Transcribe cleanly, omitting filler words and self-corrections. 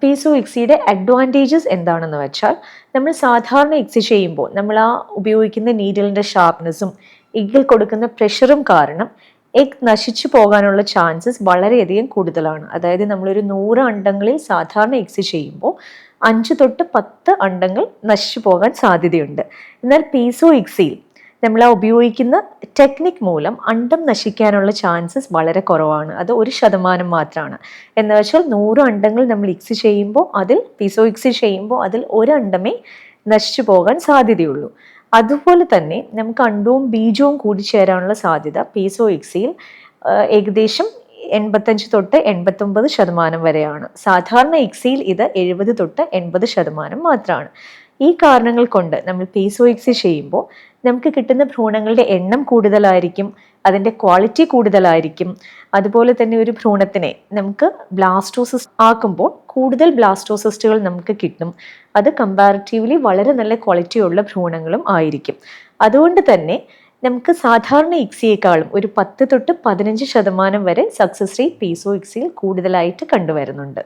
Piezo ഇക്സിയുടെ advantages എന്താണെന്ന് വെച്ചാൽ, നമ്മൾ സാധാരണ ഇക്സി ചെയ്യുമ്പോൾ നമ്മൾ ആ ഉപയോഗിക്കുന്ന നീഡിലിൻ്റെ ഷാർപ്നെസ്സും എഗ്ഗിൽ കൊടുക്കുന്ന പ്രഷറും കാരണം എഗ് നശിച്ചു പോകാനുള്ള ചാൻസസ് വളരെയധികം കൂടുതലാണ്. അതായത് നമ്മളൊരു 100 അണ്ടങ്ങളിൽ സാധാരണ ഇക്സി ചെയ്യുമ്പോൾ 5 തൊട്ട് 10 അണ്ടങ്ങൾ നശിച്ചു പോകാൻ സാധ്യതയുണ്ട്. എന്നാൽ പീസോ ഇക്സിയിൽ നമ്മൾ ആ ഉപയോഗിക്കുന്ന ടെക്നിക് മൂലം അണ്ടം നശിക്കാനുള്ള ചാൻസസ് വളരെ കുറവാണ്. അത് 1% മാത്രമാണ്. എന്ന് വെച്ചാൽ 100 അണ്ടങ്ങൾ നമ്മൾ ഇക്സി ചെയ്യുമ്പോൾ പീസോ ഇക്സി ചെയ്യുമ്പോൾ അതിൽ ഒരണ്ടമേ നശിച്ചു പോകാൻ സാധ്യതയുള്ളൂ. അതുപോലെ തന്നെ നമുക്ക് അണ്ടവും ബീജവും കൂടി ചേരാനുള്ള സാധ്യത പീസോ ഇക്സിയിൽ ഏകദേശം 85 തൊട്ട് 89% വരെയാണ്. സാധാരണ ഇക്സിയിൽ ഇത് 70 തൊട്ട് 80% മാത്രമാണ്. ഈ കാരണങ്ങൾ കൊണ്ട് നമ്മൾ പീസോ ഇക്സി ചെയ്യുമ്പോൾ നമുക്ക് കിട്ടുന്ന ഭ്രൂണങ്ങളുടെ എണ്ണം കൂടുതലായിരിക്കും, അതിൻ്റെ ക്വാളിറ്റി കൂടുതലായിരിക്കും. അതുപോലെ തന്നെ ഒരു ഭ്രൂണത്തിനെ നമുക്ക് ബ്ലാസ്റ്റോസിസ്റ്റ് ആക്കുമ്പോൾ കൂടുതൽ ബ്ലാസ്റ്റോസിസ്റ്റുകൾ നമുക്ക് കിട്ടും. അത് കമ്പാരിറ്റീവ്ലി വളരെ നല്ല ക്വാളിറ്റിയുള്ള ഭ്രൂണങ്ങളും ആയിരിക്കും. അതുകൊണ്ട് തന്നെ നമുക്ക് സാധാരണ ഇക്സിയേക്കാളും ഒരു 10 തൊട്ട് 15% വരെ സക്സസ് റേറ്റ് പീസോ ഇക്സിയിൽ കൂടുതലായിട്ട് കണ്ടുവരുന്നുണ്ട്.